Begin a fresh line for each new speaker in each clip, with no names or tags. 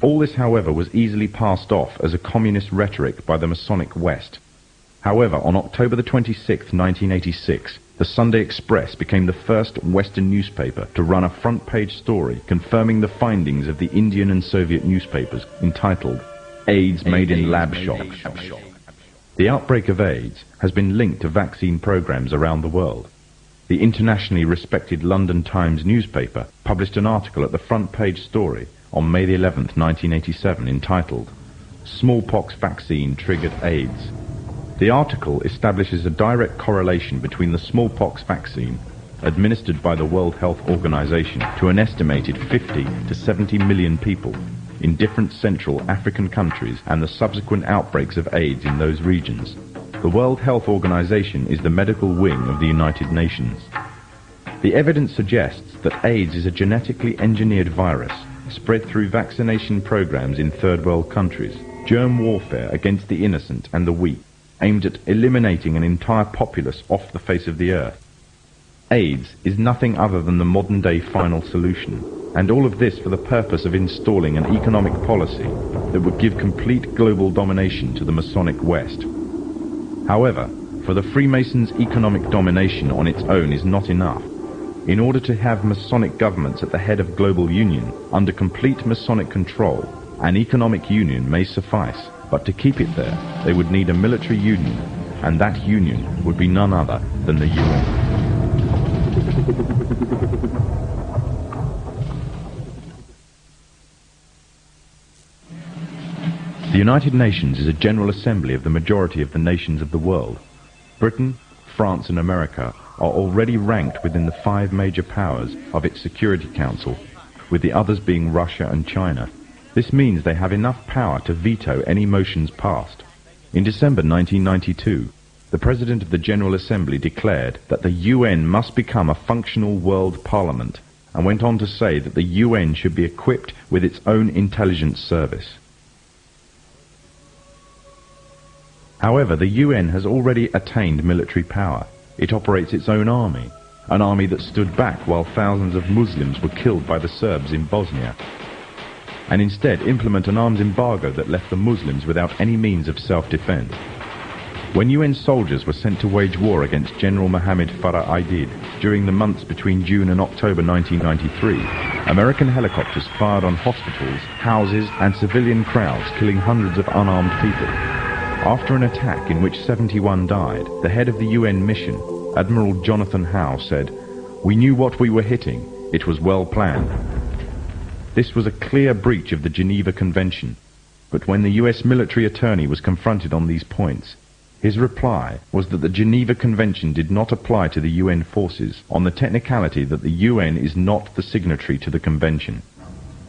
All this, however, was easily passed off as a communist rhetoric by the Masonic West. However, on October the 26th, 1986, the Sunday Express became the first Western newspaper to run a front-page story confirming the findings of the Indian and Soviet newspapers entitled AIDS Made in Lab Shop. The outbreak of AIDS has been linked to vaccine programs around the world. The internationally respected London Times newspaper published an article at the front-page story on May the 11th, 1987, entitled Smallpox Vaccine Triggered AIDS. The article establishes a direct correlation between the smallpox vaccine administered by the World Health Organization to an estimated 50 to 70 million people in different Central African countries and the subsequent outbreaks of AIDS in those regions. The World Health Organization is the medical wing of the United Nations. The evidence suggests that AIDS is a genetically engineered virus spread through vaccination programs in third world countries, germ warfare against the innocent and the weak, aimed at eliminating an entire populace off the face of the earth. AIDS is nothing other than the modern-day final solution, and all of this for the purpose of installing an economic policy that would give complete global domination to the Masonic West. However, for the Freemasons' economic domination on its own is not enough. In order to have Masonic governments at the head of global union under complete Masonic control, an economic union may suffice. But to keep it there, they would need a military union, and that union would be none other than the UN. The United Nations is a general assembly of the majority of the nations of the world. Britain, France and America are already ranked within the 5 major powers of its Security Council, with the others being Russia and China. This means they have enough power to veto any motions passed. In December 1992, the President of the General Assembly declared that the UN must become a functional world parliament, and went on to say that the UN should be equipped with its own intelligence service. However, the UN has already attained military power. It operates its own army, an army that stood back while thousands of Muslims were killed by the Serbs in Bosnia, and instead implement an arms embargo that left the Muslims without any means of self-defense. When UN soldiers were sent to wage war against General Mohammed Farah Aidid during the months between June and October 1993, American helicopters fired on hospitals, houses and civilian crowds, killing hundreds of unarmed people. After an attack in which 71 died, the head of the UN mission, Admiral Jonathan Howe, said, "We knew what we were hitting. It was well planned." This was a clear breach of the Geneva Convention, but when the US military attorney was confronted on these points, his reply was that the Geneva Convention did not apply to the UN forces on the technicality that the UN is not the signatory to the convention.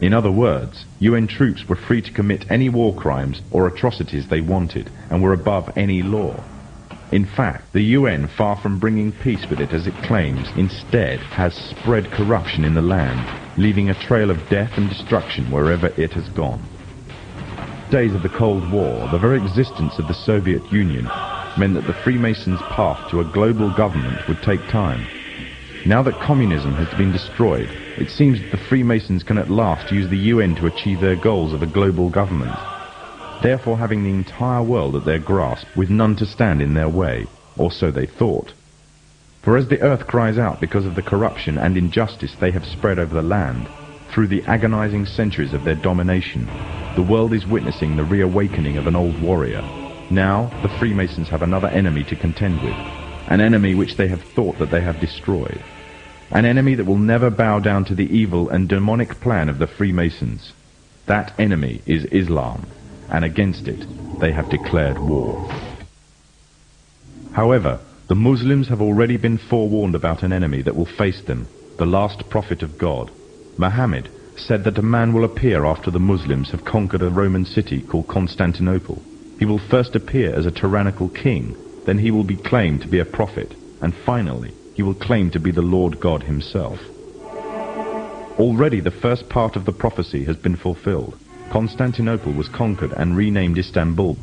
In other words, UN troops were free to commit any war crimes or atrocities they wanted and were above any law. In fact, the UN, far from bringing peace with it as it claims, instead has spread corruption in the land, leaving a trail of death and destruction wherever it has gone. Days of the Cold War, the very existence of the Soviet Union meant that the Freemasons' path to a global government would take time. Now that communism has been destroyed, it seems that the Freemasons can at last use the UN to achieve their goals of a global government, therefore having the entire world at their grasp with none to stand in their way, or so they thought. For as the earth cries out because of the corruption and injustice they have spread over the land, through the agonizing centuries of their domination, the world is witnessing the reawakening of an old warrior. Now the Freemasons have another enemy to contend with, an enemy which they have thought that they have destroyed, an enemy that will never bow down to the evil and demonic plan of the Freemasons. That enemy is Islam, and against it they have declared war. However, the Muslims have already been forewarned about an enemy that will face them, the last prophet of God. Muhammad said that a man will appear after the Muslims have conquered a Roman city called Constantinople. He will first appear as a tyrannical king, then he will be claimed to be a prophet, and finally he will claim to be the Lord God himself. Already the first part of the prophecy has been fulfilled. Constantinople was conquered and renamed Istanbul.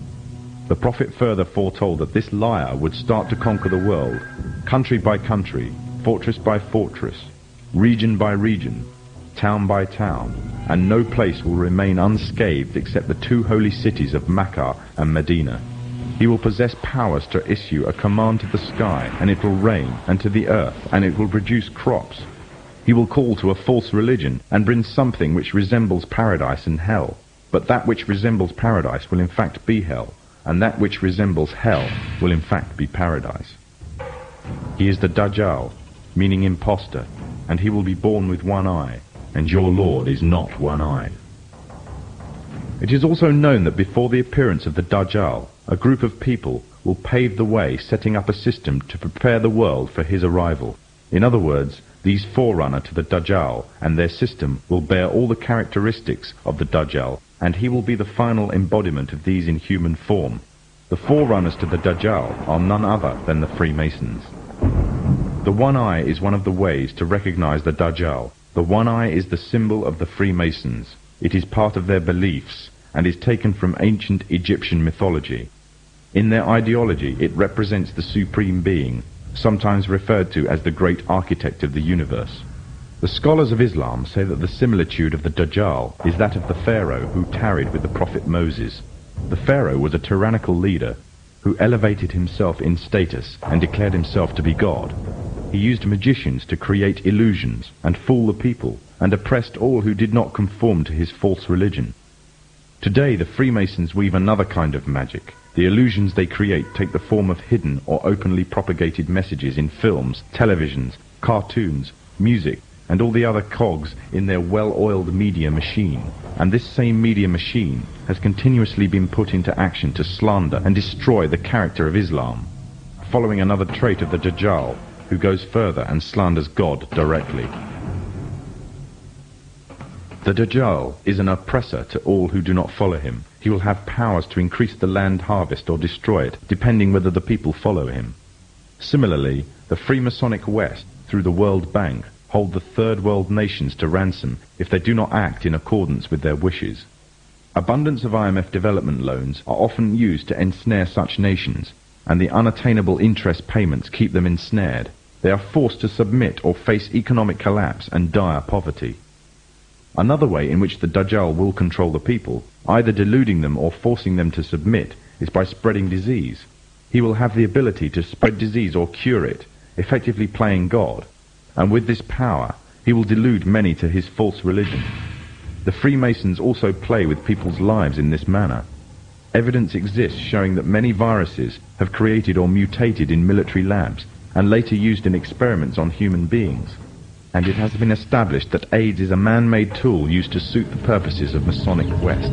The prophet further foretold that this liar would start to conquer the world, country by country, fortress by fortress, region by region, town by town, and no place will remain unscathed except the two holy cities of Mecca and Medina. He will possess powers to issue a command to the sky, and it will rain, and to the earth, and it will produce crops. He will call to a false religion, and bring something which resembles paradise and hell. But that which resembles paradise will in fact be hell, and that which resembles hell will in fact be paradise. He is the Dajjal, meaning impostor, and he will be born with one eye, and your Lord is not one-eyed. It is also known that before the appearance of the Dajjal, a group of people will pave the way, setting up a system to prepare the world for his arrival. In other words, these forerunner to the Dajjal and their system will bear all the characteristics of the Dajjal, and he will be the final embodiment of these in human form. The forerunners to the Dajjal are none other than the Freemasons. The one eye is one of the ways to recognize the Dajjal. The one eye is the symbol of the Freemasons. It is part of their beliefs and is taken from ancient Egyptian mythology. In their ideology, it represents the supreme being, sometimes referred to as the great architect of the universe. The scholars of Islam say that the similitude of the Dajjal is that of the Pharaoh who tarried with the prophet Moses. The Pharaoh was a tyrannical leader who elevated himself in status and declared himself to be God. He used magicians to create illusions and fool the people, and oppressed all who did not conform to his false religion. Today the Freemasons weave another kind of magic. The illusions they create take the form of hidden or openly propagated messages in films, televisions, cartoons, music, and all the other cogs in their well-oiled media machine. And this same media machine has continuously been put into action to slander and destroy the character of Islam, following another trait of the Dajjal, who goes further and slanders God directly. The Dajjal is an oppressor to all who do not follow him. He will have powers to increase the land harvest or destroy it, depending whether the people follow him. Similarly, the Freemasonic West, through the World Bank, hold the third world nations to ransom if they do not act in accordance with their wishes. Abundance of IMF development loans are often used to ensnare such nations, and the unattainable interest payments keep them ensnared. They are forced to submit or face economic collapse and dire poverty. Another way in which the Dajjal will control the people, either deluding them or forcing them to submit, is by spreading disease. He will have the ability to spread disease or cure it, effectively playing God, and with this power he will delude many to his false religion. The Freemasons also play with people's lives in this manner. Evidence exists showing that many viruses have created or mutated in military labs and later used in experiments on human beings. And it has been established that AIDS is a man-made tool used to suit the purposes of Masonic West.